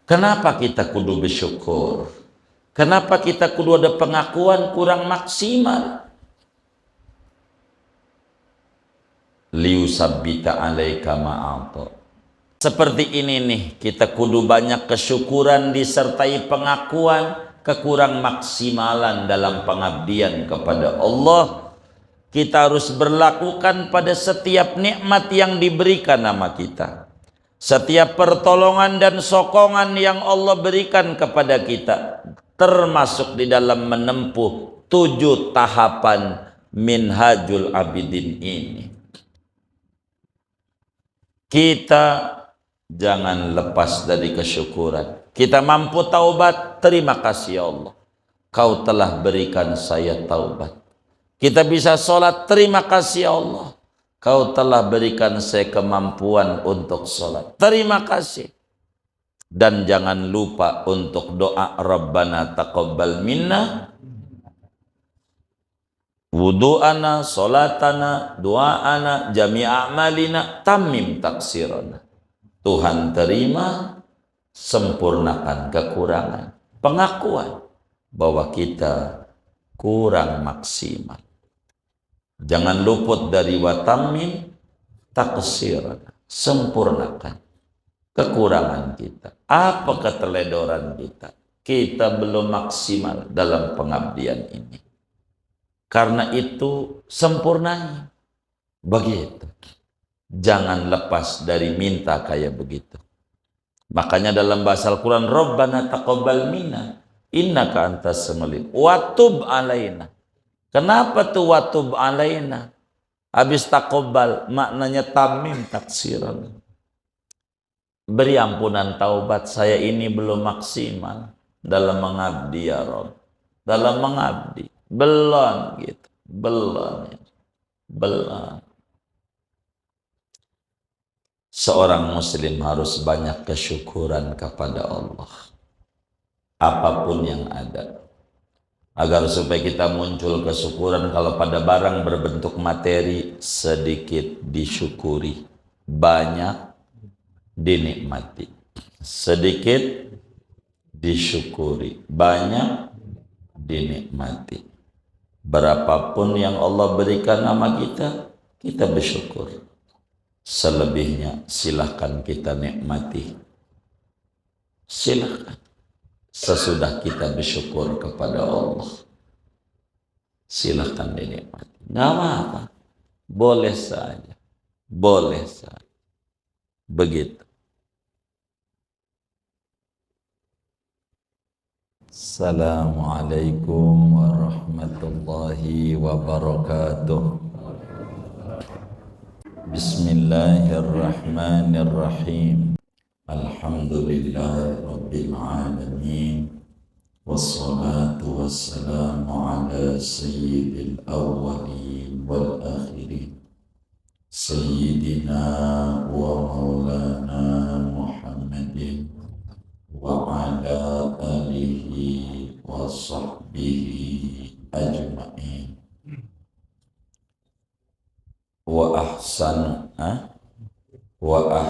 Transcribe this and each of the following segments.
Kenapa kita kudu bersyukur? Kenapa kita kudu ada pengakuan kurang maksimal? Liusabbita alaika ma'ata. Seperti ini nih, kita kudu banyak kesyukuran disertai pengakuan kekurang maksimalan dalam pengabdian kepada Allah. Kita harus berlakukan pada setiap nikmat yang diberikan sama kita, setiap pertolongan dan sokongan yang Allah berikan kepada kita, termasuk di dalam menempuh 7 tahapan minhajul abidin ini. Kita jangan lepas dari kesyukuran. Kita mampu taubat, terima kasih ya Allah, Kau telah berikan saya taubat. Kita bisa sholat, terima kasih ya Allah, Kau telah berikan saya kemampuan untuk sholat, terima kasih. Dan jangan lupa untuk doa Rabbana taqabbal minna wudu'ana, sholatana, du'ana, jami'a amalina, tamim taksirana. Tuhan terima, sempurnakan kekurangan. Pengakuan bahwa kita kurang maksimal. Jangan luput dari watamim taksirana. Sempurnakan kekurangan kita. Apa keteledoran kita? Kita belum maksimal dalam pengabdian ini. Karena itu sempurnanya begitu. Jangan lepas dari minta kayak begitu. Makanya dalam bahasa Al-Quran, Rabbana taqabbal minna innaka antas samiul wa tub alaina. Kenapa tuh wa tub alaina? Habis taqabbal maknanya tamim taksiran. Beri ampunan taubat, saya ini belum maksimal dalam mengabdi ya Rabb. Dalam mengabdi belum gitu, belum. Seorang muslim harus banyak kesyukuran kepada Allah apapun yang ada, agar supaya kita muncul kesyukuran. Kalau pada barang berbentuk materi, sedikit disyukuri, banyak dinikmati. Sedikit disyukuri, banyak dinikmati. Berapapun yang Allah berikan sama kita, kita bersyukur. Selebihnya silahkan kita nikmati. Silahkan. Sesudah kita bersyukur kepada Allah, silahkan dinikmati. Nggak apa-apa. Boleh saja. Boleh saja. Begitu. Assalamualaikum warahmatullahi wabarakatuh. Bismillahirrahmanirrahim. Alhamdulillah Rabbil Alamin. Wassalatu wassalamu ala sayyidil awwalin wal akhirin, Sayyidina wa maulana Muhammadin wa ala alihi wa sahbihi ajma'in. Wa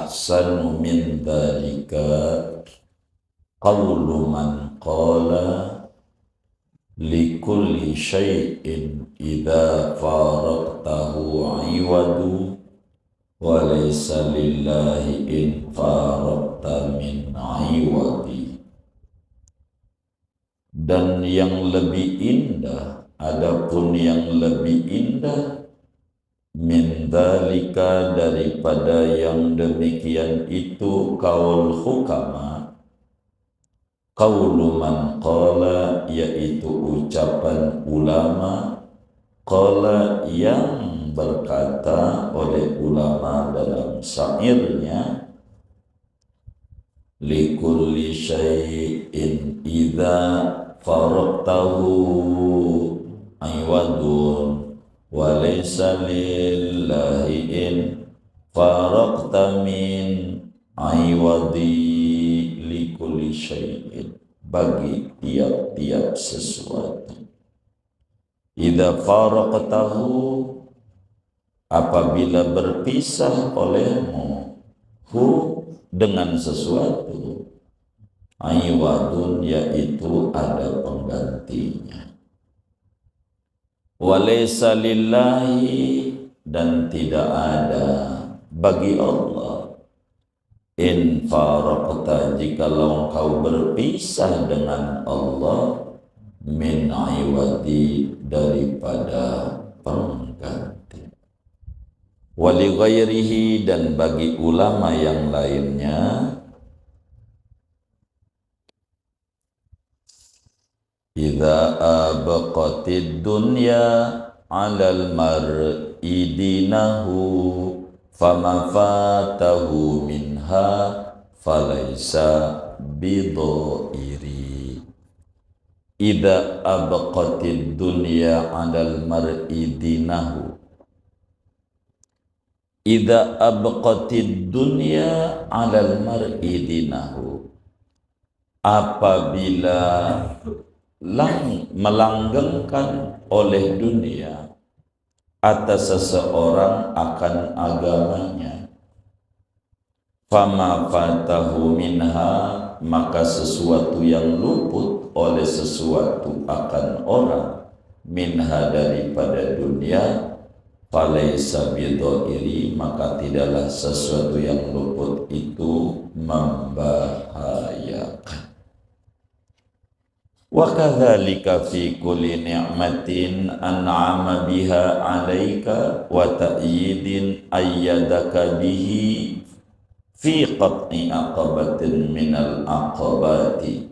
ahsanu min dhalika qawlu man qala likulli syai'in idza faraqtahu iwadu wa laysa lillahi in faraqta min iwadi. Dan yang lebih indah, adapun yang lebih indah min dzalika, daripada yang demikian itu, qaul hukama, qaulu man qala, yaitu ucapan ulama, qala yang berkata oleh ulama dalam syairnya, likulli syai'in idza faraqtahu aywadun wa laysa lillahi in faraqta min aywadi. Likulli syai'in, bagi tiap-tiap sesuatu. Idza faraqtahu, apabila berpisah olehmu, hu, dengan sesuatu, Iwadun yaitu ada penggantinya. Walaysa lillahi dan tidak ada bagi Allah. In faraqta jikalau engkau berpisah dengan Allah, min iwadi daripada pengganti. Wali ghairihi dan bagi ulama yang lainnya, idza abaqatid dunya 'alal mar'i dinahu fama fatahu minha falaysa bidhairi. Idza abaqatid dunya 'alal mar'i dinahu, idza abqatid dunya 'alal mar'i dinahu, apabila melanggengkan oleh dunia atas seseorang akan agamanya, fama fatahu minha, maka sesuatu yang luput oleh sesuatu akan orang, minha daripada dunia, falaysa bidhairi, maka tidaklah sesuatu yang luput itu membahayakan. Wa kadzalika fi kulli ni'matin an'ama biha 'alaika wa ta'yidin ayyadaka bihi fi qat'i aqabatin minal aqabati.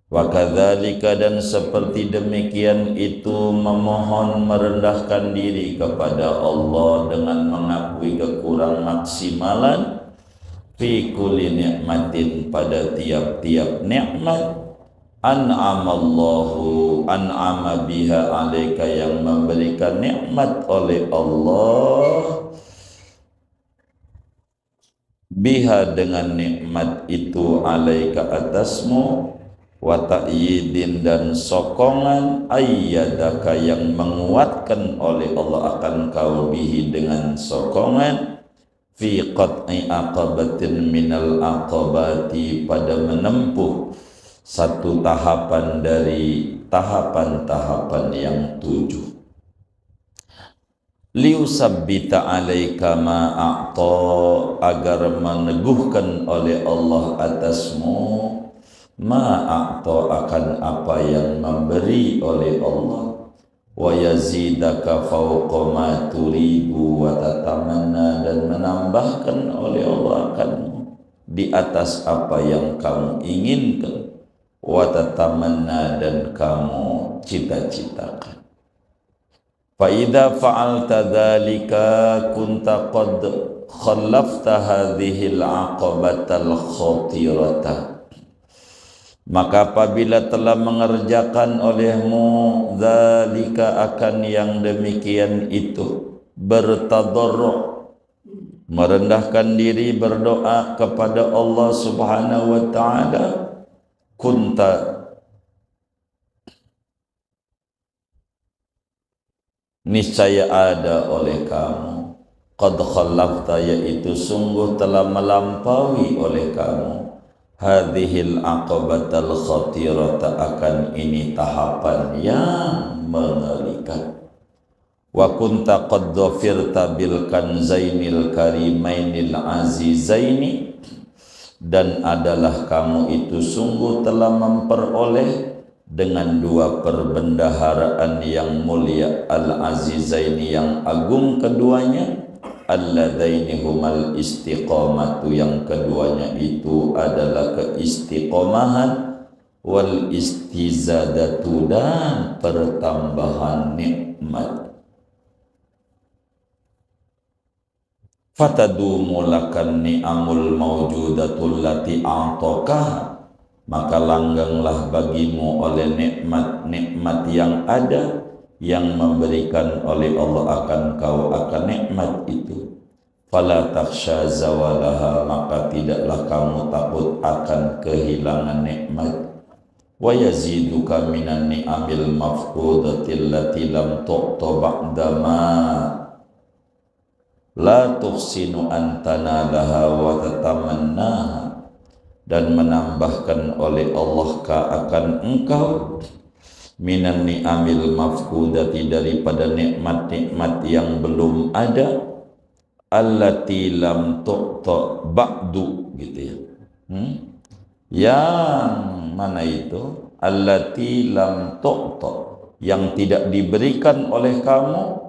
Wa kadzalika dan seperti demikian itu memohon merendahkan diri kepada Allah dengan mengakui kekurang maksimalan fi kulli ni'matin pada tiap-tiap nikmat an'ama biha 'alaika yang memberikan nikmat oleh Allah, biha dengan nikmat itu 'alaika atasmu, wa ta'yidin dan sokongan ayyadaka yang menguatkan oleh Allah akan kau bihi dengan sokongan, fi qat'i aqabatin minal aqabati pada menempuh satu tahapan dari tahapan-tahapan yang 7. Liusabbita alaika ma'a'ta, agar meneguhkan oleh Allah atasmu ma'a'ta akan apa yang memberi oleh Allah, wa yazidaka fawqa ma turidu wa tatamanna, dan menambahkan oleh Allah akanmu di atas apa yang kamu inginkan, wa tatamanna dan kamu cita-citakan. Fa idza fa'alta dzalika kunta qad khallafta hadhihi al-aqabatal khatirata, maka apabila telah mengerjakan olehmu dzalika akan yang demikian itu, bertadarru' merendahkan diri berdoa kepada Allah Subhanahu wa taala, kunta niscaya ada oleh kamu, qad khallafta yaitu sungguh telah melampaui oleh kamu, hadhil aqabatal khatirata akan ini tahapan yang mengerikan, wa kunta qad dhafirta bil kanzainil karimainil azizaini, dan adalah kamu itu sungguh telah memperoleh dengan dua perbendaharaan yang mulia, al-azizaini yang agung keduanya, alladaini humal istiqamatu yang keduanya itu adalah keistiqomahan, wal istizadatu dan pertambahan nikmat. Fatadumu lakan ni'amul mawjudatul lati a'taqah, maka langganglah bagimu oleh nikmat-nikmat yang ada yang memberikan oleh Allah akan kau akan nikmat itu. Fala takhsha zawalaha, maka tidaklah kamu takut akan kehilangan nikmat. Wa yaziduka minan ni'amil mafqudatil lati lam tu'ta ba'dama la tuhsinu an tanalaha wa tatamannaha, dan menambahkan oleh Allah ka akan engkau minan ni'amil mafkudati daripada nikmat-nikmat yang belum ada, allati lam tu'ta ba'du gitu ya. Yang mana itu? Allati lam tu'ta, yang tidak diberikan oleh kamu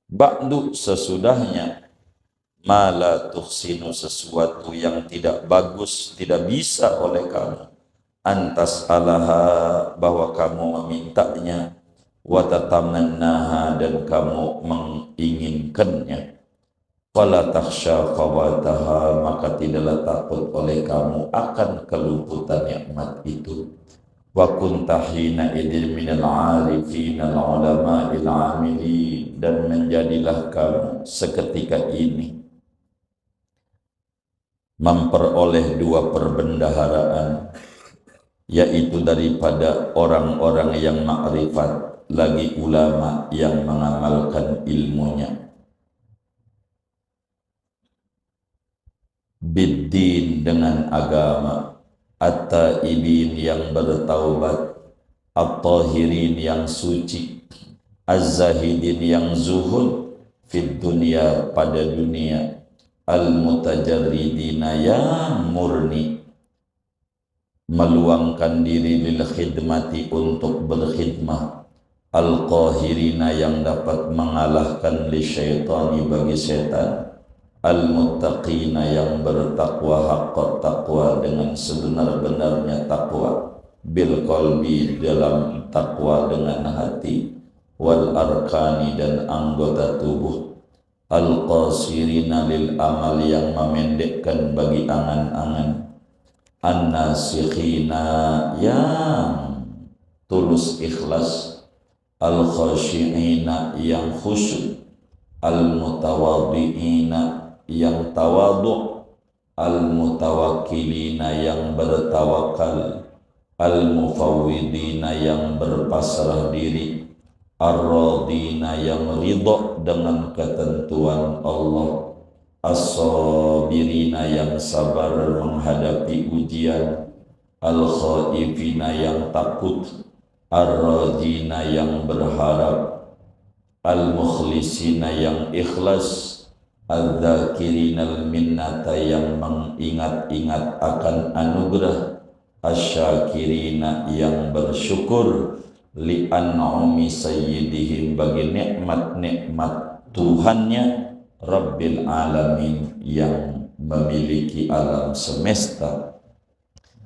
ba'du sesudahnya, mala tuhsinu sesuatu yang tidak bagus, tidak bisa oleh kamu, antas alaha bahwa kamu memintanya, wa tatamannaha dan kamu menginginkannya, fala takhsha fawataha maka tidaklah takut oleh kamu akan keluputan nikmat itu. Wa kunta hina idin minal arifina al-ulama'il amili, dan menjadilah kamu seketika ini memperoleh dua perbendaharaan, yaitu daripada orang-orang yang makrifat lagi ulama yang mengamalkan ilmunya, biddin dengan agama, at-taibin yang bertaubat, at-tahirin yang suci, az-zahidin yang zuhud, fid dunia pada dunia, al-mutajarridina yang murni meluangkan diri lil khidmati untuk berkhidmah, al-qahirina yang dapat mengalahkan li syaitani bagi setan, al-muttaqina yang bertakwa haqqat taqwa dengan sebenar-benarnya takwa, bil qalbi dalam takwa dengan hati, wal arkani dan anggota tubuh, al-qasirina lil amal yang memendekkan bagi angan-angan, an-nasikhina yang tulus ikhlas, al-khashi'ina yang khusyuk, al-mutawaddi'ina yang tawadhu', al-mutawakkilina yang bertawakal, al-mufawwidina yang berpasrah diri, ar-radina yang ridha dengan ketentuan Allah, as-sabirina yang sabar menghadapi ujian, al-khaifina yang takut, ar-rajina yang berharap, al-mukhlisina yang ikhlas, al-dhakirinal minnata yang mengingat-ingat akan anugerah, asyakirina yang bersyukur, li an'umi sayyidihim bagi nikmat-nikmat Tuhannya, Rabbil alamin yang memiliki alam semesta.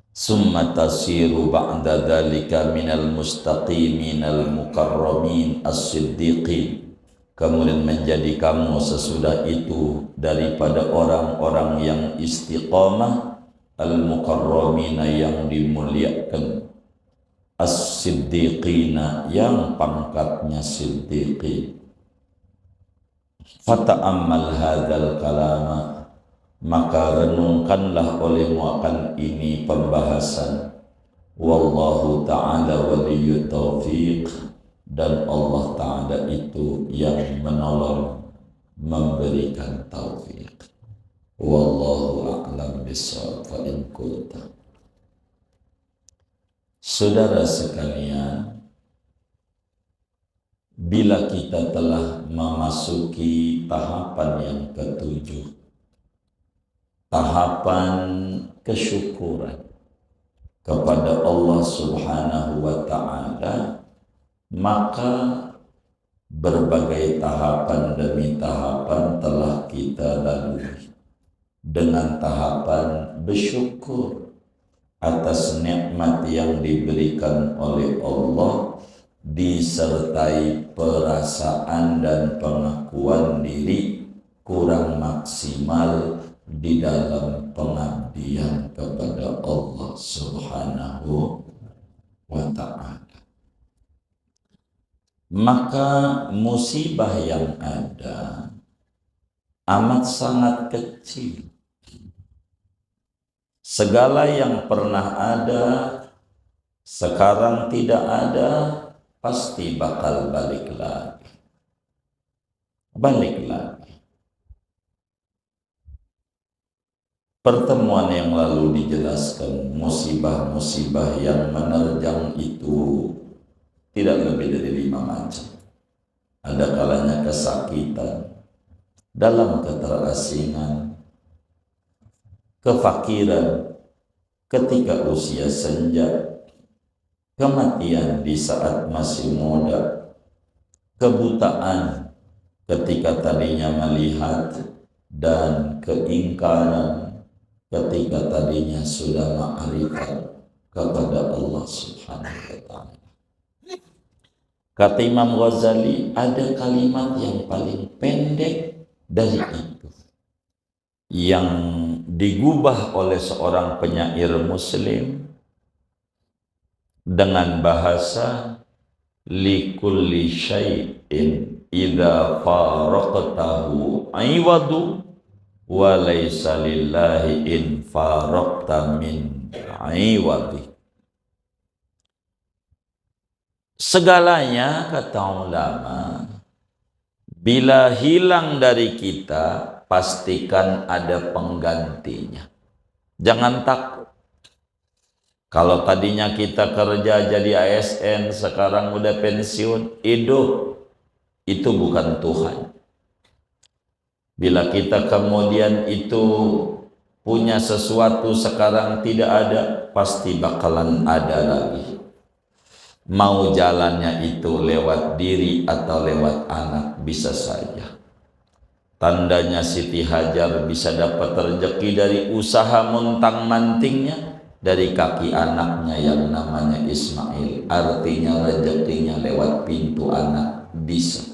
Summa tasiru ba'da dhalika minal mustaqimin al-mukarramin as-siddiqin, kemudian menjadi kamu sesudah itu daripada orang-orang yang istiqamah, al-mukarramina yang dimuliakan, as-siddiqina yang pangkatnya siddiqin. Fata'ammal hadzal kalama, maka renungkanlah olehmu akan ini pembahasan. Wallahu ta'ala waliyut taufiq, dan Allah Ta'ala itu yang menolong memberikan taufik. Wallahu a'lam bishawab. Fa in kunta. Saudara sekalian, bila kita telah memasuki tahapan yang ketujuh, tahapan kesyukuran kepada Allah Subhanahu wa Ta'ala, maka berbagai tahapan demi tahapan telah kita lalui dengan tahapan bersyukur atas nikmat yang diberikan oleh Allah, disertai perasaan dan pengakuan diri kurang maksimal di dalam pengabdian kepada Allah Subhanahu wa Ta'ala. Maka musibah yang ada amat sangat kecil. Segala yang pernah ada sekarang tidak ada, pasti bakal balik lagi. balik lagi. Pertemuan yang lalu dijelaskan musibah-musibah yang menerjang itu tidak lebih dari 5 macam. Ada kalanya kesakitan, dalam keterasingan, kefakiran ketika usia senja, kematian di saat masih muda, kebutaan ketika tadinya melihat, dan keingkaran ketika tadinya sudah ma'rifat kepada Allah Subhanahu wa ta'ala. Kata Imam Ghazali, ada kalimat yang paling pendek dari itu, yang digubah oleh seorang penyair muslim dengan bahasa likulli syai'in idza faraqtahu aiwadu wa laysa lillahi in faraqta min aiwadi. Segalanya, kata ulama, bila hilang dari kita, pastikan ada penggantinya. Jangan takut. Kalau tadinya kita kerja jadi ASN, sekarang udah pensiun, hidup, itu bukan Tuhan. Bila kita kemudian itu punya sesuatu sekarang tidak ada, pasti bakalan ada lagi. Mau jalannya itu lewat diri atau lewat anak, bisa saja. Tandanya Siti Hajar bisa dapat rezeki dari usaha montang mantingnya, dari kaki anaknya yang namanya Ismail. Artinya rezekinya lewat pintu anak, bisa.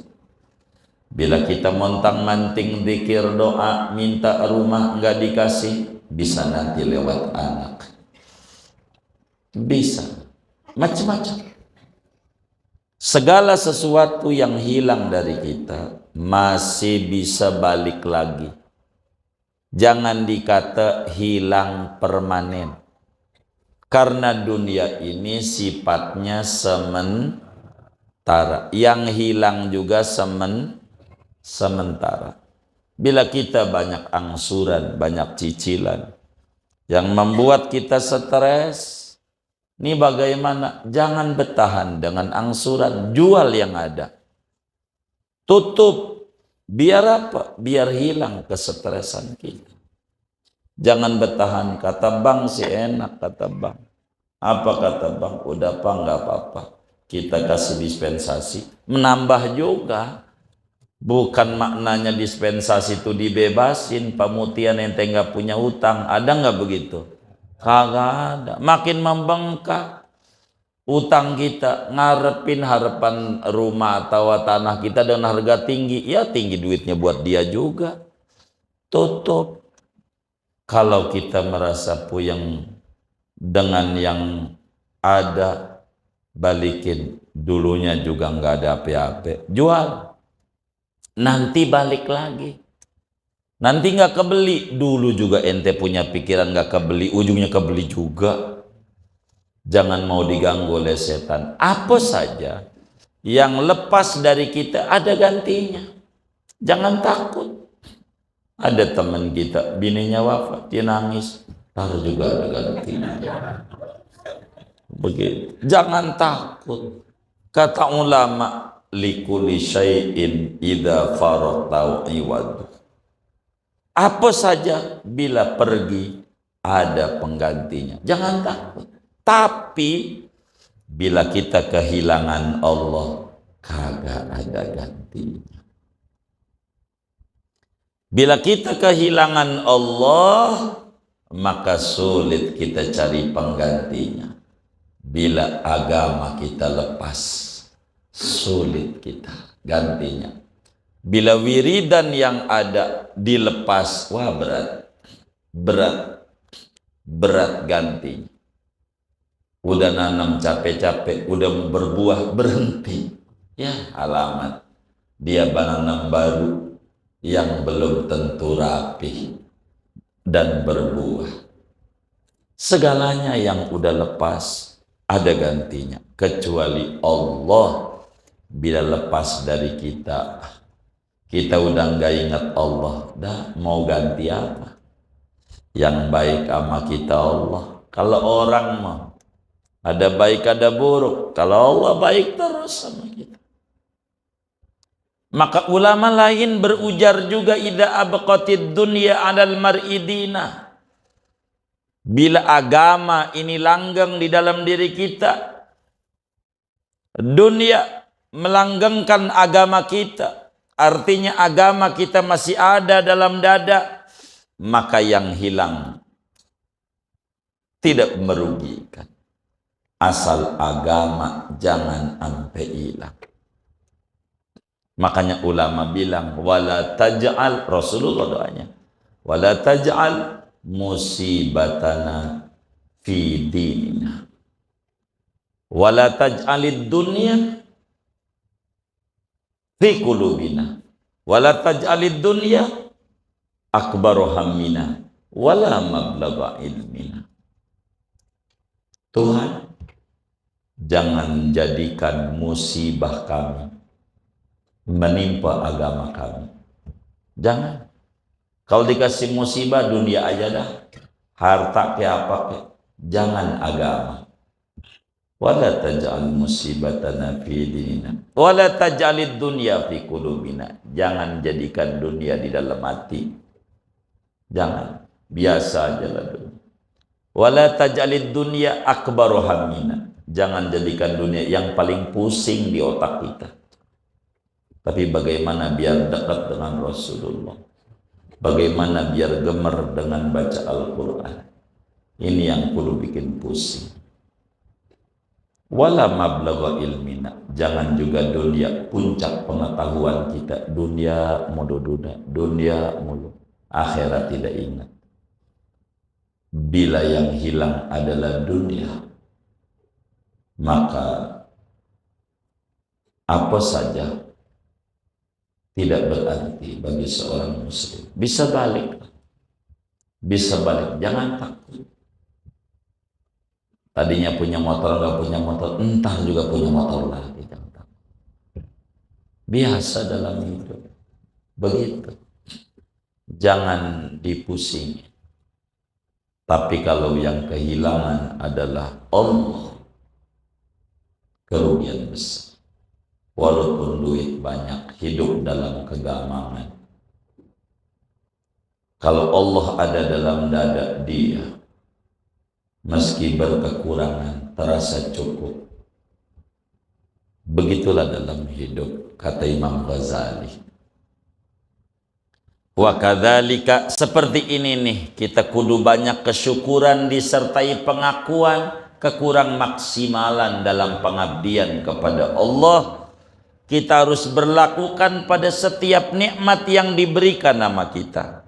Bila kita montang manting zikir doa minta rumah nggak dikasih, bisa nanti lewat anak. Bisa macam-macam. Segala sesuatu yang hilang dari kita masih bisa balik lagi. Jangan dikata hilang permanen, karena dunia ini sifatnya sementara. Yang hilang juga sementara. Bila kita banyak angsuran, banyak cicilan yang membuat kita stres, ini bagaimana? Jangan bertahan dengan angsuran, jual yang ada. Tutup. Biar apa? Biar hilang kesetresan kita. Jangan bertahan, kata bang si enak, kata bang. Apa kata bang? Udah apa, nggak apa-apa. Kita kasih dispensasi, menambah juga. Bukan maknanya dispensasi itu dibebasin, pemutihan ente nggak punya utang. Ada nggak begitu? Kagak ada. Makin membengkak utang kita, ngarepin harapan rumah atau tanah kita dengan harga tinggi, ya tinggi duitnya buat dia juga. Tutup. Kalau kita merasa puyeng dengan yang ada, balikin. Dulunya juga nggak ada apa-apa, jual. Nanti balik lagi. Nanti nggak kebeli. Dulu juga ente punya pikiran nggak kebeli, ujungnya kebeli juga. Jangan mau diganggu oleh setan. Apa saja yang lepas dari kita ada gantinya. Jangan takut. Ada teman kita, bininya wafat, dia nangis, taruh juga ada gantinya. Begitu. Jangan takut. Kata ulama, likulli syai'in idza faraqtahu iwad. Apa saja bila pergi ada penggantinya. Jangan takut. Tapi bila kita kehilangan Allah, kagak ada gantinya. Bila kita kehilangan Allah, maka sulit kita cari penggantinya. Bila agama kita lepas, sulit kita gantinya. Bila wiridan yang ada dilepas, wah berat gantinya. Udah nanam capek-capek, udah berbuah, berhenti. Ya, alamat dia nanam baru yang belum tentu rapi dan berbuah. Segalanya yang udah lepas ada gantinya, kecuali Allah. Bila lepas dari kita, Kita udah nggak ingat Allah, dah mau ganti apa? Yang baik sama kita Allah. Kalau orang mah ada baik ada buruk, kalau Allah baik terus sama kita. Maka ulama lain berujar juga, idza abqatid dunya 'alal mar'idina. Bila agama ini langgeng di dalam diri kita, dunia melanggengkan agama kita, artinya agama kita masih ada dalam dada, maka yang hilang tidak merugikan. Asal agama jangan sampai hilang. Makanya ulama bilang, wala taj'al, Rasulullah doanya, wala taj'al musibatana fi dinina, wala taj'alid dunya fi qulubina, wala taj'alid dunya akbaru hammina, wala mablagha ilmina. Tuhan, jangan jadikan musibah kami menimpa agama kami. Jangan. Kalau dikasih musibah dunia aja dah, harta ke apa ke, jangan agama. Wala taj'al musibatana fi dinina, wala taj'alid dunya fi qulubina. Jangan jadikan dunia di dalam hati. Jangan, biasa aja lah dunia. Wala taj'alid dunya akbaru hammina. Jangan jadikan dunia yang paling pusing di otak kita. Tapi bagaimana biar dekat dengan Rasulullah, bagaimana biar gemar dengan baca Al-Quran. Ini yang perlu bikin pusing. Wala mablagha ilmina. Jangan juga dunia puncak pengetahuan kita. Dunia mulu, dunia mulu, akhirat tidak ingat. Bila yang hilang adalah dunia, maka apa saja tidak berarti bagi seorang muslim. Bisa balik, jangan takut. Tadinya punya motor, nggak punya motor, entah juga punya motor lagi, jangan takut. Biasa dalam hidup, begitu. Jangan dipusingi. Tapi kalau yang kehilangan adalah Allah, kerugian besar. Walaupun duit banyak, hidup dalam kegamangan. Kalau Allah ada dalam dada dia, meski berkekurangan, terasa cukup. Begitulah dalam hidup, kata Imam Ghazali. Wa kadzalika, seperti ini nih, kita kudu banyak kesyukuran disertai pengakuan kekurang maksimalan dalam pengabdian kepada Allah. Kita harus berlakukan pada setiap nikmat yang diberikan sama kita,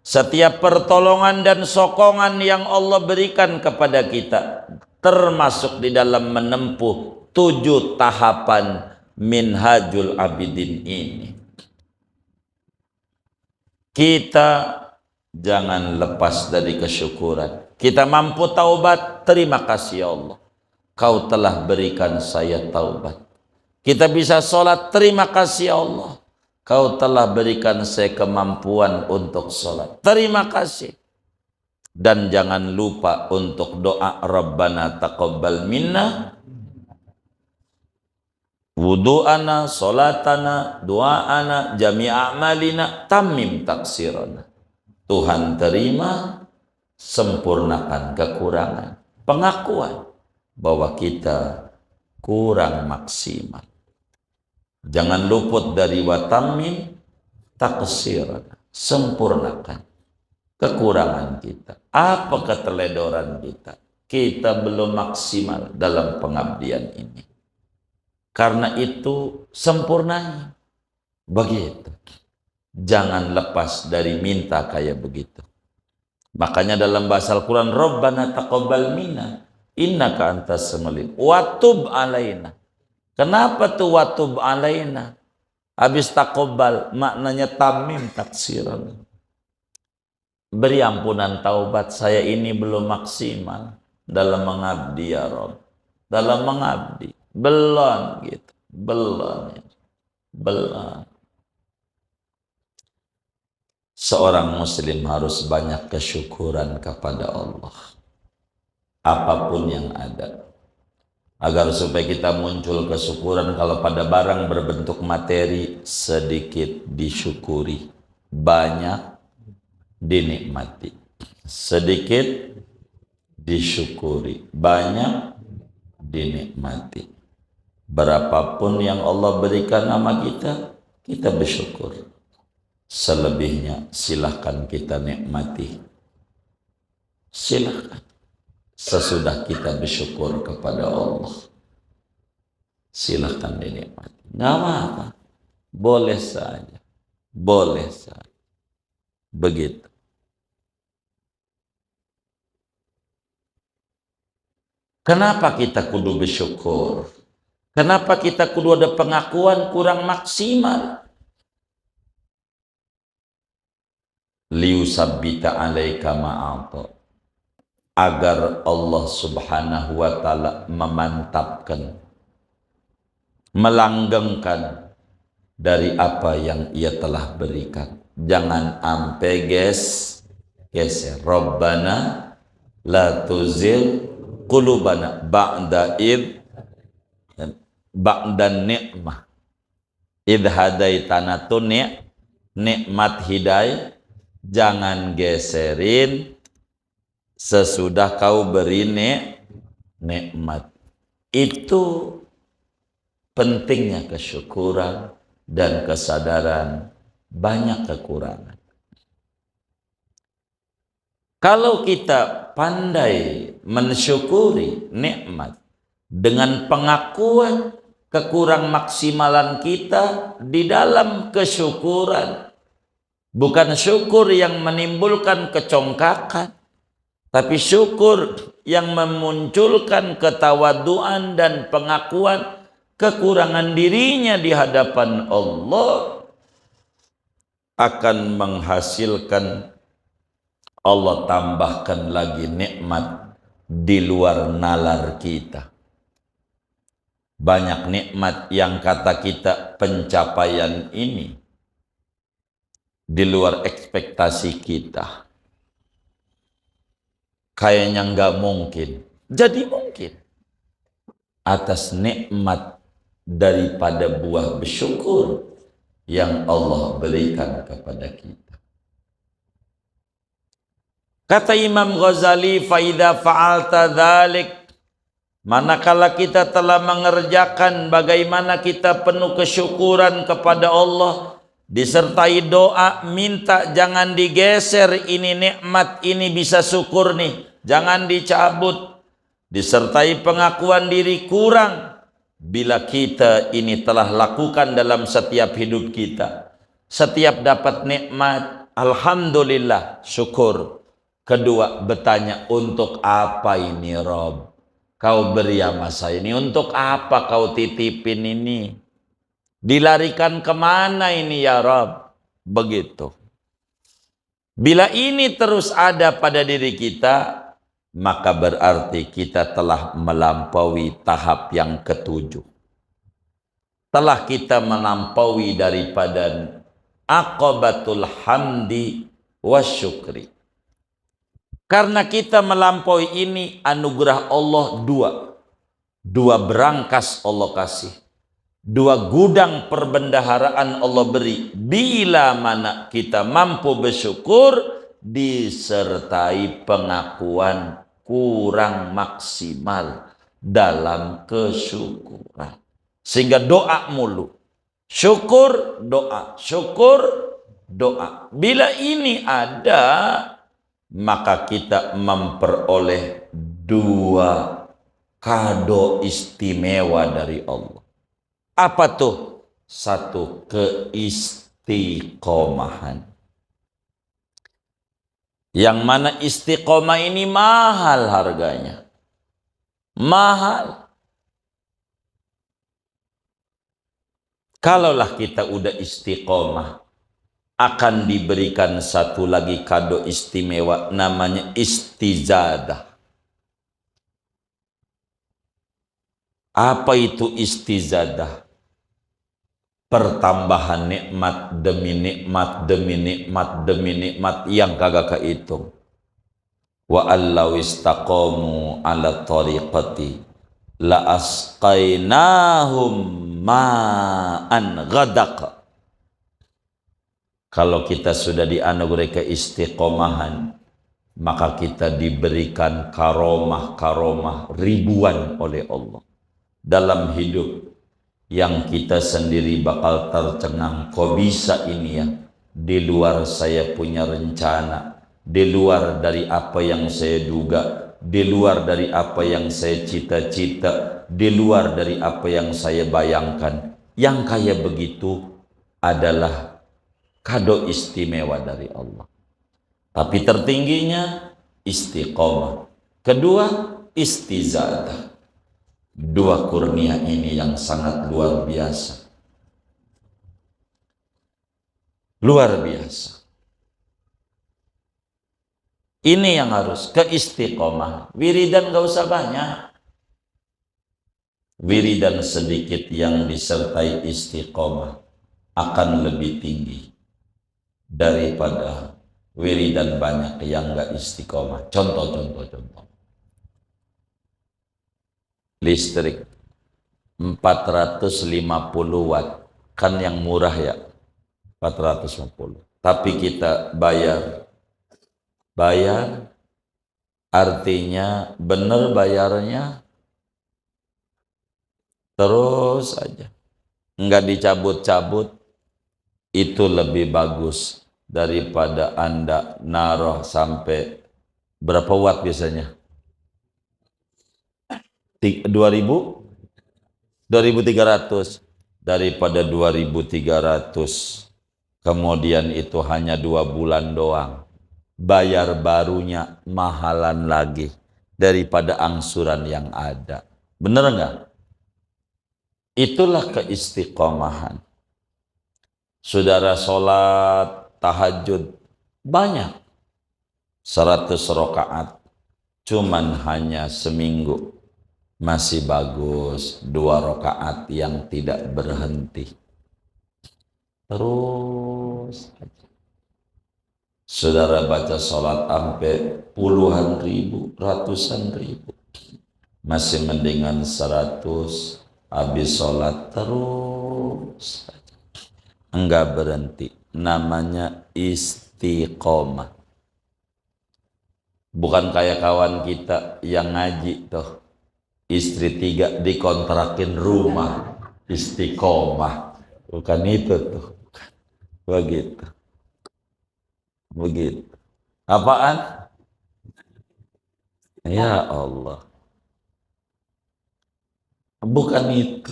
setiap pertolongan dan sokongan yang Allah berikan kepada kita, termasuk di dalam menempuh 7 tahapan Minhajul Abidin ini. Kita jangan lepas dari kesyukuran. Kita mampu taubat, terima kasih ya Allah, Kau telah berikan saya taubat. Kita bisa sholat, terima kasih ya Allah, Kau telah berikan saya kemampuan untuk sholat, terima kasih. Dan jangan lupa untuk doa Rabbana taqabbal minna wudu'ana, sholatana, du'ana, jami'a amalina, tamim taksirana. Tuhan terima, sempurnakan kekurangan. Pengakuan bahwa kita kurang maksimal. Jangan luput dari watamim taksirana. Sempurnakan kekurangan kita. Apa keteledoran kita? Kita belum maksimal dalam pengabdian ini. Karena itu sempurnanya. Begitu. Jangan lepas dari minta kayak begitu. Makanya dalam bahasa Al-Quran, Rabbana taqabbal minna innaka antas samiul wa tub alaina. Kenapa tuh wa tub alaina? Habis taqabbal maknanya tamim taksiran. Beri ampunan taubat, saya ini belum maksimal dalam mengabdi ya Rabb. Dalam mengabdi belum gitu, belum. Seorang muslim harus banyak kesyukuran kepada Allah. Apapun yang ada. Agar supaya kita muncul kesyukuran, kalau pada barang berbentuk materi, sedikit disyukuri, banyak dinikmati. Sedikit disyukuri, banyak dinikmati. Berapapun yang Allah berikan sama kita, kita bersyukur. Selebihnya silahkan kita nikmati. Silahkan. Sesudah kita bersyukur kepada Allah, silahkan dinikmati. Nggak apa-apa. Boleh saja. Boleh saja. Begitu. Kenapa kita kudu bersyukur? Kenapa kita kudu ada pengakuan kurang maksimal? Liusabbita alaika ma'ata, agar Allah subhanahu wa ta'ala memantapkan, melanggengkan dari apa yang ia telah berikan. Jangan ampe geser. Rabbana la tuzil qulubana ba'da ni'mah id hadaitana, tu nikmat hidayah. Jangan geserin sesudah kau beri nikmat. Itu pentingnya kesyukuran dan kesadaran banyak kekurangan. Kalau kita pandai mensyukuri nikmat dengan pengakuan kekurang maksimalan kita di dalam kesyukuran, bukan syukur yang menimbulkan kecongkakan, tapi syukur yang memunculkan ketawaduan dan pengakuan kekurangan dirinya di hadapan Allah, akan menghasilkan Allah tambahkan lagi nikmat di luar nalar kita. Banyak nikmat yang kata kita pencapaian ini di luar ekspektasi kita. Kayaknya nggak mungkin. Jadi mungkin. Atas nikmat daripada buah bersyukur yang Allah berikan kepada kita. Kata Imam Ghazali, "Faidha fa'alta dzalik", manakala kita telah mengerjakan bagaimana kita penuh kesyukuran kepada Allah, disertai doa minta jangan digeser ini nikmat, ini bisa syukur nih, jangan dicabut, disertai pengakuan diri kurang bila kita ini telah lakukan dalam setiap hidup kita. Setiap dapat nikmat, alhamdulillah, syukur. Kedua, bertanya, untuk apa ini Rob? Kau beri sama saya ini, untuk apa kau titipin ini? Dilarikan kemana ini ya Rob? Begitu. Bila ini terus ada pada diri kita, maka berarti kita telah melampaui tahap yang ketujuh. Telah kita melampaui daripada aqabatul hamdi wasyukri. Karena kita melampaui ini, anugerah Allah dua berangkas Allah kasih. Dua gudang perbendaharaan Allah beri. Bila mana kita mampu bersyukur, disertai pengakuan kurang maksimal dalam kesyukuran. Sehingga doa mulu. Syukur, doa. Syukur, doa. Bila ini ada, maka kita memperoleh dua kado istimewa dari Allah. Apa tuh? Satu, keistiqomahan. Yang mana istiqomah ini mahal harganya. Mahal. Kalaulah kita udah istiqomah, akan diberikan satu lagi kado istimewa, namanya istizadah. Apa itu istizadah? pertambahan nikmat demi nikmat demi nikmat demi nikmat yang kagak kehitung. Wa allaw istaqamu ala tariqati la asqainahum ma'an ghadaq. Kalau kita sudah dianugerahi keistiqomahan, maka kita diberikan karomah-karomah ribuan oleh Allah dalam hidup, yang kita sendiri bakal tercengang. Kok bisa ini ya? Di luar saya punya rencana, di luar dari apa yang saya duga, di luar dari apa yang saya cita-cita, di luar dari apa yang saya bayangkan. Yang kayak begitu adalah kado istimewa dari Allah. Tapi tertingginya istiqomah. Kedua, istizadah. Dua kurnia ini yang sangat luar biasa. Luar biasa. Ini yang harus keistiqomah. Wiridan gak usah banyak. Wiridan sedikit yang disertai istiqomah akan lebih tinggi daripada wiridan banyak yang gak istiqomah. Contoh. Listrik 450 watt kan yang murah ya, 450. Tapi kita bayar artinya bener bayarnya terus aja, nggak dicabut-cabut. Itu lebih bagus daripada Anda naruh sampai berapa watt biasanya? 2300, daripada 2300 kemudian itu hanya 2 bulan doang, bayar barunya mahalan lagi daripada angsuran yang ada. Bener nggak? Itulah keistiqomahan. Saudara sholat tahajud banyak, 100 rakaat, cuman hanya seminggu masih bagus 2 rakaat yang tidak berhenti. Terus aja. Saudara baca sholat sampai puluhan ribu, ratusan ribu, masih mendingan 100, habis sholat terus aja. Enggak berhenti. Namanya istiqomah. Bukan kayak kawan kita yang ngaji tuh, istri 3 dikontrakin rumah, istiqomah. Bukan itu tuh. Begitu. Apaan? Ya Allah. Bukan itu.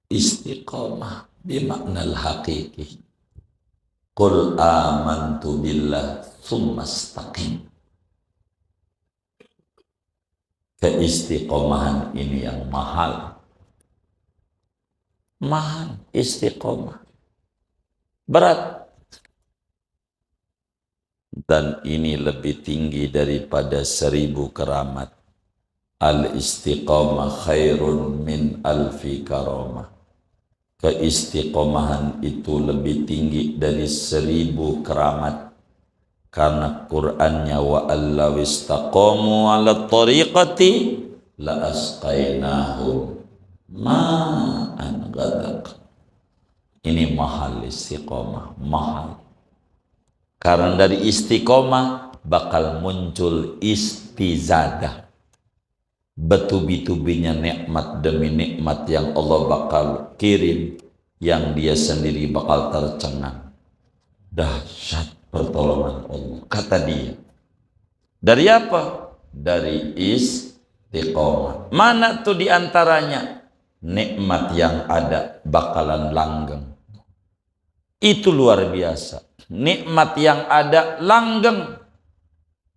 Istiqomah bimaknal hakiki. Qul amantu billah tsumma istaqim. Keistiqomahan ini yang mahal. Mahal istiqomah. Berat. Dan ini lebih tinggi daripada 1000 keramat. Al-istiqomah khairun min alfi karamah. Keistiqomahan itu lebih tinggi dari 1000 keramat. Karena Qur'annya wa allaw istaqamu ala tariqati la asqainahum ma'an ghadaq. Ini mahal istiqomah, mahal. Karena dari istiqomah bakal muncul istizadah. Betubi-tubinya nikmat demi nikmat yang Allah bakal kirim, yang dia sendiri bakal tercengang. Dahsyat pertolongan Allah, kata dia. Dari apa? Dari istiqomah. Mana tuh diantaranya? Nikmat yang ada bakalan langgeng. Itu luar biasa. Nikmat yang ada langgeng,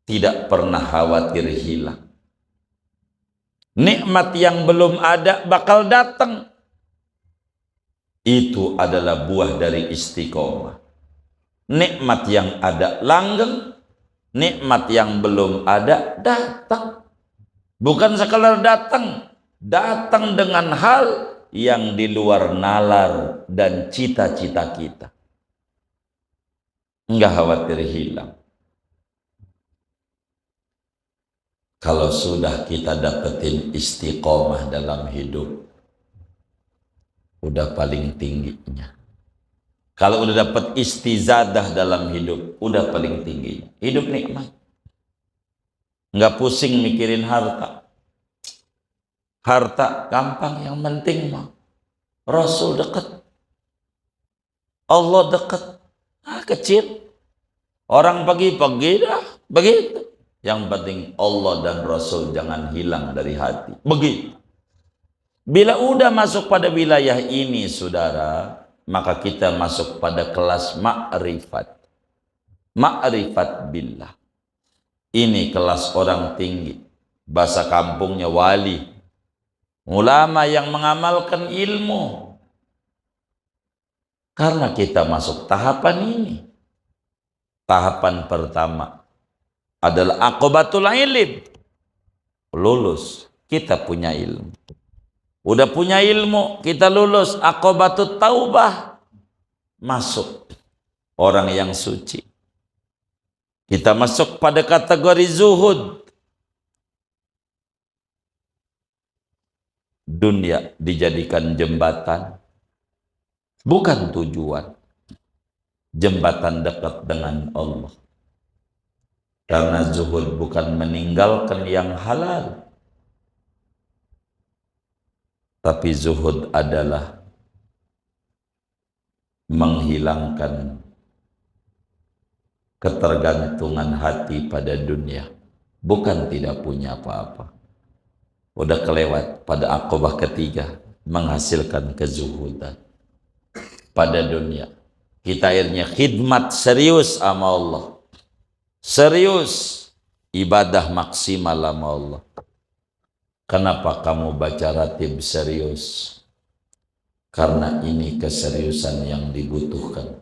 tidak pernah khawatir hilang. Nikmat yang belum ada bakal datang. Itu adalah buah dari istiqomah. Nikmat yang ada langgeng, nikmat yang belum ada datang. Bukan sekadar datang, datang dengan hal yang di luar nalar dan cita-cita kita. Enggak khawatir hilang. Kalau sudah kita dapetin istiqomah dalam hidup, udah paling tingginya. Kalau udah dapet istizadah dalam hidup, udah paling tingginya. Hidup nikmat. Enggak pusing mikirin harta. Harta gampang, yang penting mah Rasul dekat, Allah dekat. Kecil. Orang pagi-pagi dah begitu. Yang penting Allah dan Rasul jangan hilang dari hati. Begitu. Bila udah masuk pada wilayah ini, saudara, maka kita masuk pada kelas ma'rifat. Ma'rifat billah. Ini kelas orang tinggi. Bahasa kampungnya wali. Ulama yang mengamalkan ilmu. Karena kita masuk tahapan ini. Tahapan pertama adalah aqobatul ilm. Lulus. Kita punya ilmu. Udah punya ilmu, kita lulus aqobatut taubah. Masuk orang yang suci. Kita masuk pada kategori zuhud. Dunia dijadikan jembatan, bukan tujuan. Jembatan dekat dengan Allah. Karena zuhud bukan meninggalkan yang halal, tapi zuhud adalah menghilangkan ketergantungan hati pada dunia. Bukan tidak punya apa-apa. Udah kelewat pada aqobah ketiga, menghasilkan kezuhudan pada dunia. Kita akhirnya khidmat serius sama Allah. Serius. Ibadah maksimal sama Allah. Kenapa kamu baca ratib serius? Karena ini keseriusan yang dibutuhkan.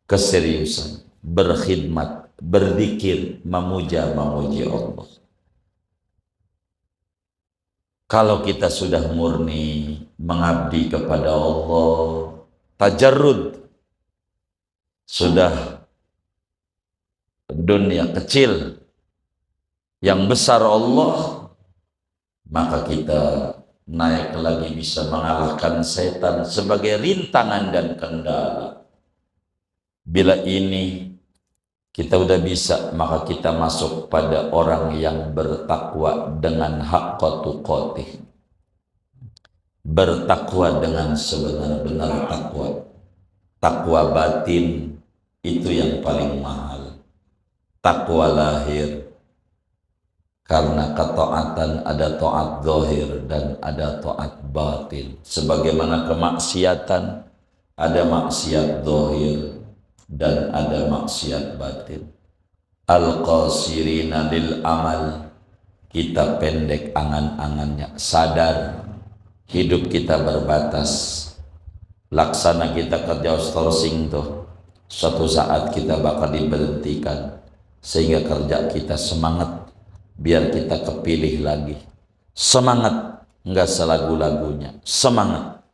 Keseriusan. Berkhidmat. Berzikir. Memuji Allah. Kalau kita sudah murni mengabdi kepada Allah, tajarrud, sudah dunia kecil, yang besar Allah, maka kita naik lagi bisa mengalahkan setan sebagai rintangan dan kendala. Bila ini kita udah bisa, maka kita masuk pada orang yang bertakwa dengan haqqa tuqatih. Bertakwa dengan sebenar-benar takwa. Takwa batin itu yang paling mahal. Takwa lahir. Karena ketaatan ada taat zahir dan ada taat batin. Sebagaimana kemaksiatan ada maksiat zahir dan ada maksiat batin. Al-qasirina lil amal, kita pendek angan-angannya, sadar hidup kita berbatas. Laksana kita kerja outsourcing tuh, suatu saat kita bakal diberhentikan, sehingga kerja kita semangat biar kita kepilih lagi. Semangat, enggak selagu-lagunya, semangat.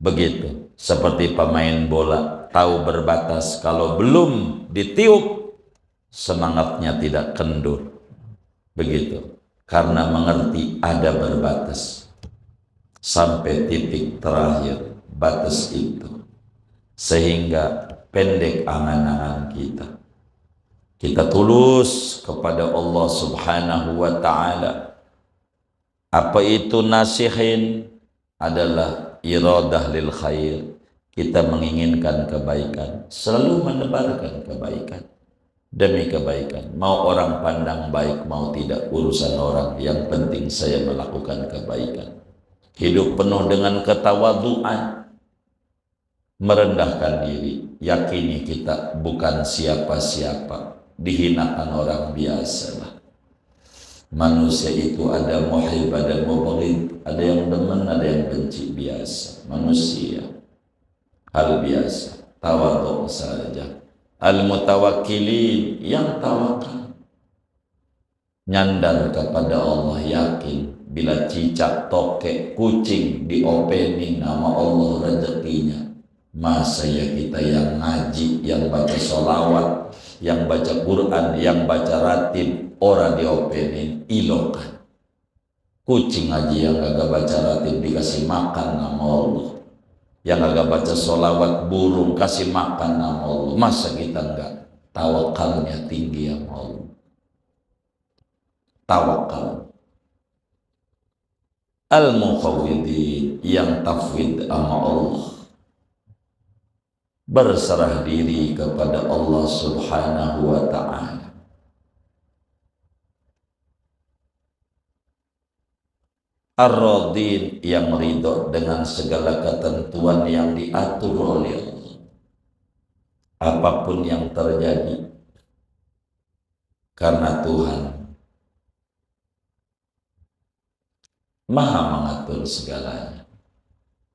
Begitu seperti pemain bola, tahu berbatas, kalau belum ditiup semangatnya tidak kendur. Begitu, karena mengerti ada berbatas sampai titik terakhir batas itu, sehingga pendek angan-angan kita. Kita tulus kepada Allah Subhanahu wa ta'ala. Apa itu nasihin? Adalah iradah lil khair. Kita menginginkan kebaikan, selalu menebarkan kebaikan demi kebaikan. Mau orang pandang baik, mau tidak, urusan orang. Yang penting saya melakukan kebaikan. Hidup penuh dengan ketawaduan, merendahkan diri, yakini kita bukan siapa-siapa, dihinakan orang biasalah. Manusia itu ada muhib, ada mubghid, ada yang demen, ada yang benci, biasa. Manusia, hal biasa, tawadhu saja. Al-mutawakkilin, yang tawakal, nyandar kepada Allah, yakin bila cicak, tokek, kucing diopeni nama Allah rezekinya. Masa ya kita yang ngaji, yang baca sholawat, yang baca Quran, yang baca ratib, orang diopenin ilokan. Kucing aja yang agak baca ratib dikasih makan nama Allah, yang agak baca sholawat burung kasih makan nama Allah. Masa kita enggak tawakalnya tinggi sama Allah? Tawakal. Al-mukhawwidin yang tafwid sama Allah, berserah diri kepada Allah Subhanahu wa ta'ala. Ar-radin yang ridho dengan segala ketentuan yang diatur oleh Allah. Apapun yang terjadi, karena Tuhan Maha mengatur segalanya.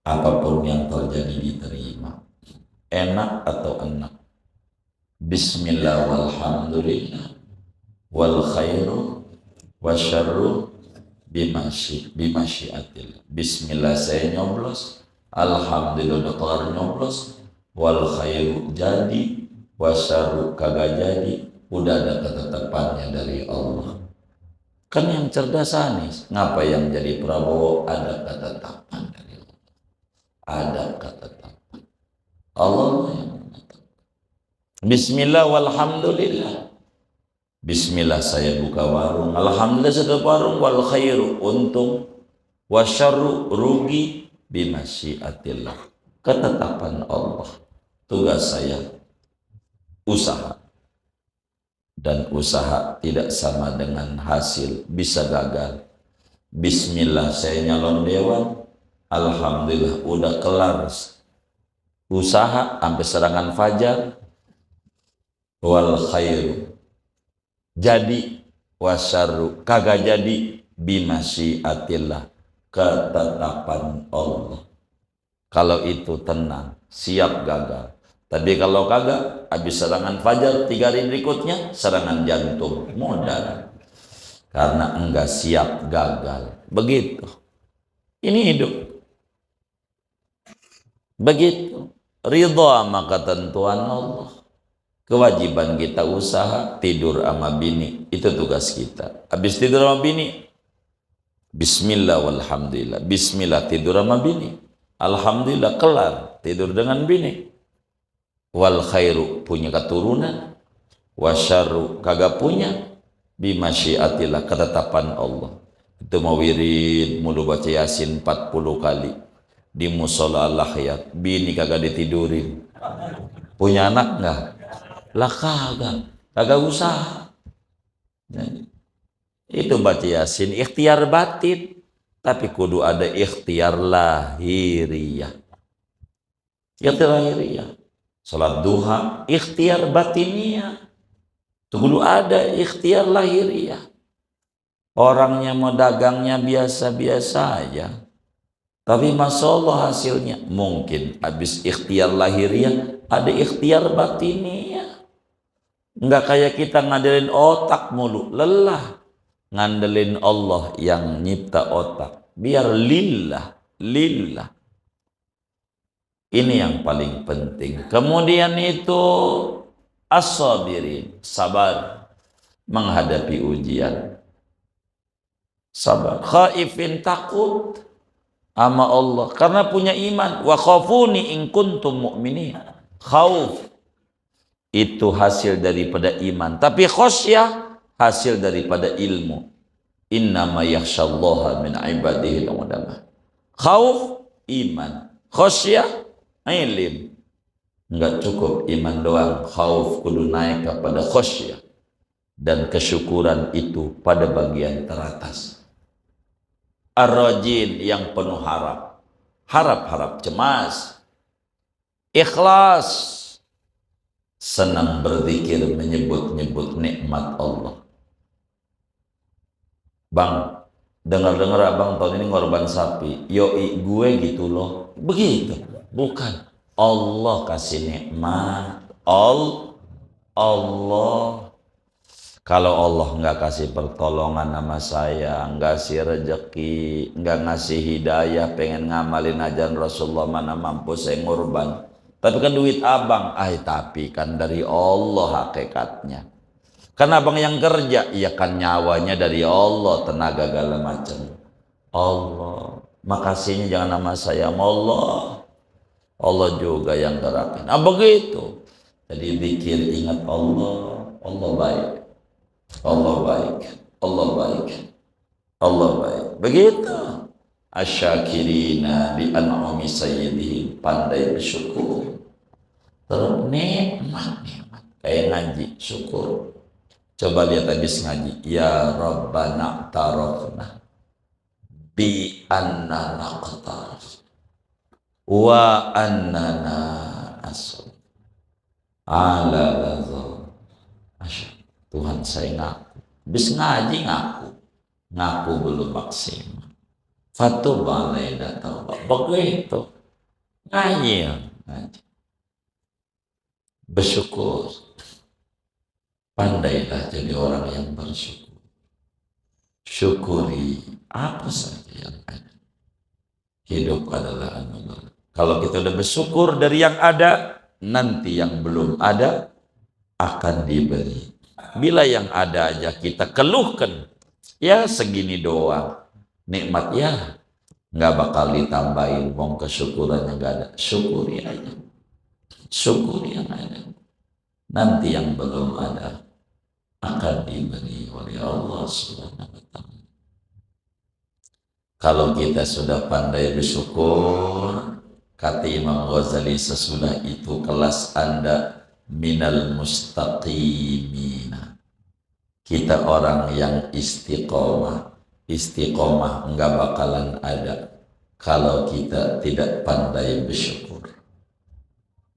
Apapun yang terjadi diterima, enak atau enak. Bismillah walhamdulillah wal khairu wasyarru bimasyiatillah. Bismillah saya nyoblos, alhamdulillah kelar nyoblos, wal khairu jadi, wasyarru kagak jadi, udah ada ketetapannya dari Allah. Kan yang cerdas Anies, ngapa yang jadi Prabowo? Ada ketetapan dari Allah. Ada ketetapan. Allah yang menetapkan. Bismillah walhamdulillah. Bismillah saya buka warung, alhamdulillah saya buka warung, wal khairu untung, wasyarru rugi, bimasyiatillah. Ketetapan Allah. Tugas saya usaha. Dan usaha tidak sama dengan hasil, bisa gagal. Bismillah saya nyalon dewan, alhamdulillah udah kelar usaha sampai serangan fajar, wal khairu jadi, wasyarru kagak jadi, bimasyiatillah, ketetapan Allah. Kalau itu tenang, siap gagal. Tapi kalau kagak, habis serangan fajar 3 hari berikutnya serangan jantung, modal. Karena enggak siap gagal. Begitu. Ini hidup. Begitu. Ridha sama ketentuan Allah. Kewajiban kita usaha, tidur sama bini. Itu tugas kita. Habis tidur sama bini, bismillah walhamdulillah. Bismillah tidur sama bini. Alhamdulillah kelar tidur dengan bini. Wal khairu punya keturunan, wasyarru kagak punya, bimasyiatillah, ketetapan Allah. Itu mau wirid mulu baca Yasin 40 kali di musola al-Hayat, bini kagak ditidurin. Punya anak enggak? Lah kagak usaha. Itu baca Yasin ikhtiar batin, tapi kudu ada ikhtiar lahiriah. Ikhtiar lahiriah. Salat duha, ikhtiar batiniah. Itu kudu ada ikhtiar lahiriah. Orangnya mau dagangnya biasa-biasa aja, tapi Masya Allah hasilnya. Mungkin habis ikhtiar lahiriah, ada ikhtiar batiniah. Enggak kayak kita ngandelin otak mulu, lelah. Ngandelin Allah yang nyipta otak. Biar lillah. Ini yang paling penting. Kemudian itu as-sabirin, sabar menghadapi ujian. Sabar. Khaifin, takut sama Allah karena punya iman. Wa khafuni in kuntum mu'minin. Khauf itu hasil daripada iman, tapi khosyah hasil daripada ilmu. Innama yakhsyallaha min ibadihi ulama. Khauf iman, khosyah ilim. Enggak cukup iman doang, khauf kudu naik kepada khosyah, dan kesyukuran itu pada bagian teratas. Ar-rajin yang penuh harap cemas, ikhlas, senang berzikir, menyebut-nyebut nikmat Allah. Bang, dengar-dengar abang tahun ini ngorban sapi, yoi gue gitu loh. Begitu. Bukan. Allah kasih nikmat. Allah. Kalau Allah nggak kasih pertolongan sama saya, nggak kasih rezeki, nggak ngasih hidayah, pengen ngamalin ajaran Rasulullah, mana mampu saya ngurban. Tapi kan duit abang, tapi kan dari Allah hakikatnya. Kan abang yang kerja, iya kan nyawanya dari Allah, tenaga segala macam. Allah, makasihnya jangan nama saya, Allah. Allah juga yang gerakin. Begitu. Jadi zikir ingat Allah, Allah baik. Allah baik, Allah baik, Allah baik. Begitu. Asyakirina di an'umi sayyidihim, pandai bersyukur. Terus nikmat. Kayak ngaji, syukur. Coba lihat habis ngaji. Ya Rabbana tarafna bi annana qataraf wa annana asal ala lazal. Tuhan saya ngaku, bis ngaji ngaku belum maksimal. Fatu balai datang begitu ngaji, bersyukur, pandailah jadi orang yang bersyukur. Syukuri apa saja yang ada. Hidup adalah anugerah. Kalau kita udah bersyukur dari yang ada, nanti yang belum ada akan diberi. Bila yang ada aja kita keluhkan, ya segini doang, nikmat ya nggak bakal ditambahin, wong kesyukurannya nggak ada. Syukuri aja, syukuri yang ada. Nanti yang belum ada akan diberi oleh Allah Subhanahu wa Ta'ala. Kalau kita sudah pandai bersyukur, kata Imam Ghazali, sesudah itu kelas Anda minal mustaqimina. Kita orang yang istiqomah. Istiqomah enggak bakalan ada kalau kita tidak pandai bersyukur.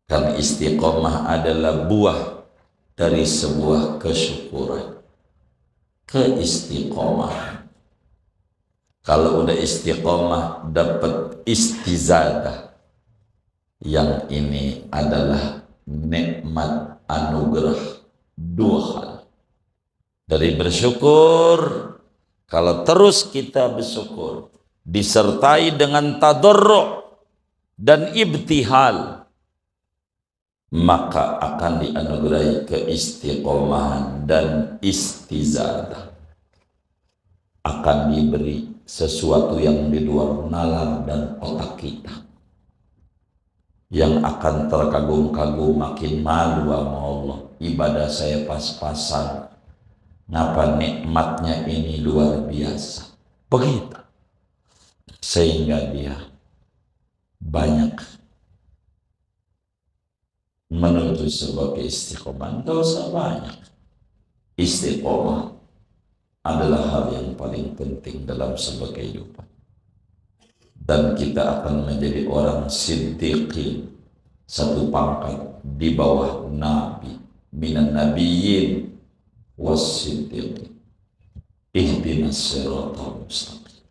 Karena istiqomah adalah buah dari sebuah kesyukuran. Keistiqomahan. Kalau udah istiqomah dapat istizadah. Yang ini adalah nikmat anugerah dua hal. Dari bersyukur, kalau terus kita bersyukur disertai dengan tadarru' dan ibtihal, maka akan dianugerahi keistiqomahan dan istizadah. Akan diberi sesuatu yang di luar nalar dan otak kita, yang akan terkagum-kagum, makin malu sama Allah. Ibadah saya pas-pasan, ngapa nikmatnya ini luar biasa. Begitu. Sehingga dia banyak menuju sebagai istiqomah. Tidak usah banyak. Istiqomah adalah hal yang paling penting dalam sebuah kehidupan. Dan kita akan menjadi orang siddiqin, satu pangkat di bawah Nabi, minan nabiyyin was-siddiqin. Ihdinas siratal mustaqim,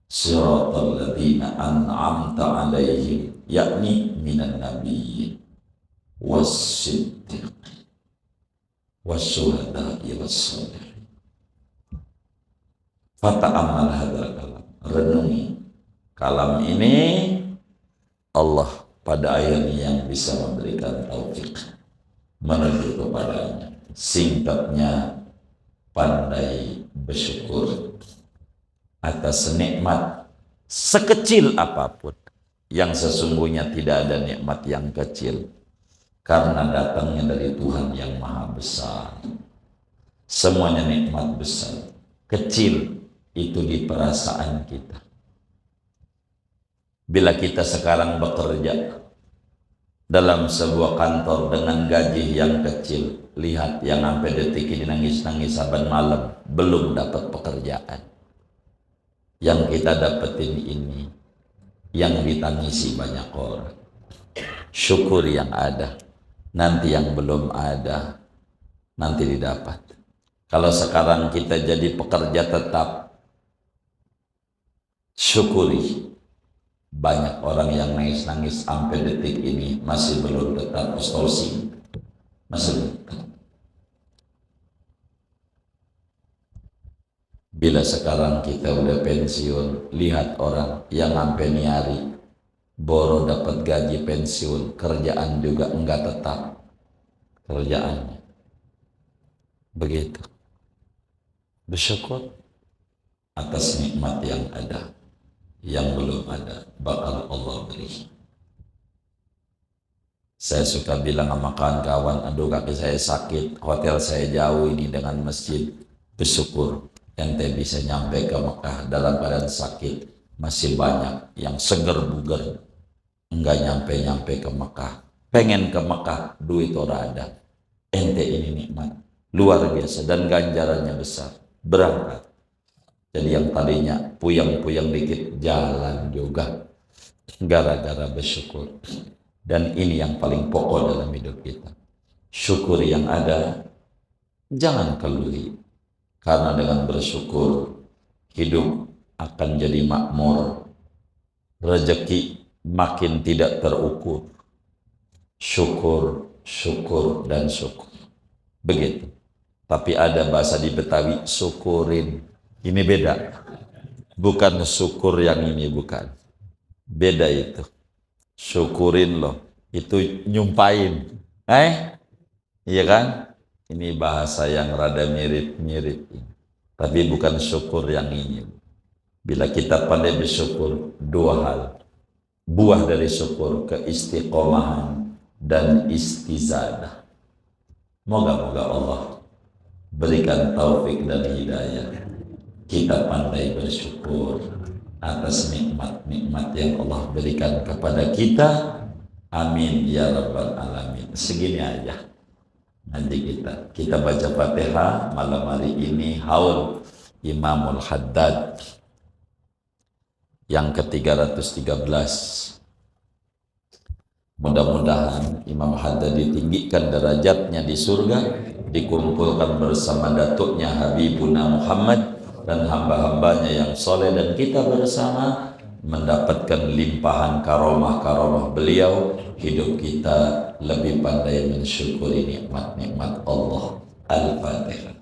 siratal ladzina an'amta 'alaihim, yakni minan nabiyyin was-siddiqin was-syuhada'i was-shalihin. Fata'ammal hadzal kalam, renungi kalam ini. Allah pada akhirnya yang bisa memberikan taufik menuju kepadanya. Singkatnya, pandai bersyukur atas nikmat sekecil apapun, yang sesungguhnya tidak ada nikmat yang kecil karena datangnya dari Tuhan yang maha besar. Semuanya nikmat besar. Kecil itu di perasaan kita. Bila kita sekarang bekerja dalam sebuah kantor dengan gaji yang kecil, lihat yang sampai detik ini nangis-nangis saban malam belum dapat pekerjaan. Yang kita dapetin ini yang ditangisi banyak orang. Syukur yang ada, nanti yang belum ada nanti didapat. Kalau sekarang kita jadi pekerja tetap, syukuri. Banyak orang yang nangis-nangis sampai detik ini masih belum tetap, masih belum. Bila sekarang kita udah pensiun, lihat orang yang sampai niari boro dapat gaji pensiun, kerjaan juga enggak tetap kerjaannya. Begitu. Bersyukur atas nikmat yang ada, yang belum ada bakal Allah beri. Saya suka bilang sama kawan-kawan, aduh kaki saya sakit, hotel saya jauh ini dengan masjid. Bersyukur ente bisa nyampe ke Mekah dalam keadaan sakit. Masih banyak yang seger buger enggak nyampe-nyampe ke Mekah. Pengen ke Mekah, duit orang ada. Ente ini nikmat luar biasa dan ganjarannya besar. Berangkat. Jadi yang tadinya puyang-puyang dikit jalan juga gara-gara bersyukur. Dan ini yang paling pokok dalam hidup kita. Syukuri yang ada, jangan keluhi. Karena dengan bersyukur, hidup akan jadi makmur. Rezeki makin tidak terukur. Syukur, syukur, dan syukur. Begitu. Tapi ada bahasa di Betawi, syukurin. Ini beda. Bukan syukur yang ini, bukan. Beda itu. Syukurin loh. Itu nyumpain. Iya kan? Ini bahasa yang rada mirip-mirip. Tapi bukan syukur yang ini. Bila kita pandai bersyukur, dua hal. Buah dari syukur, keistiqomahan dan istizadah. Moga-moga Allah berikan taufik dan hidayah. Kita pandai bersyukur atas nikmat-nikmat yang Allah berikan kepada kita. Amin ya rabbal alamin. Segini aja nanti kita baca Fatihah malam hari ini, haul Imamul Haddad yang ke-313. Mudah-mudahan Imam Haddad ditinggikan derajatnya di surga, dikumpulkan bersama datuknya Habibuna Muhammad dan hamba-hambanya yang soleh, dan kita bersama mendapatkan limpahan karomah-karomah beliau. Hidup kita lebih pandai mensyukuri nikmat-nikmat Allah. Al-Fatihah.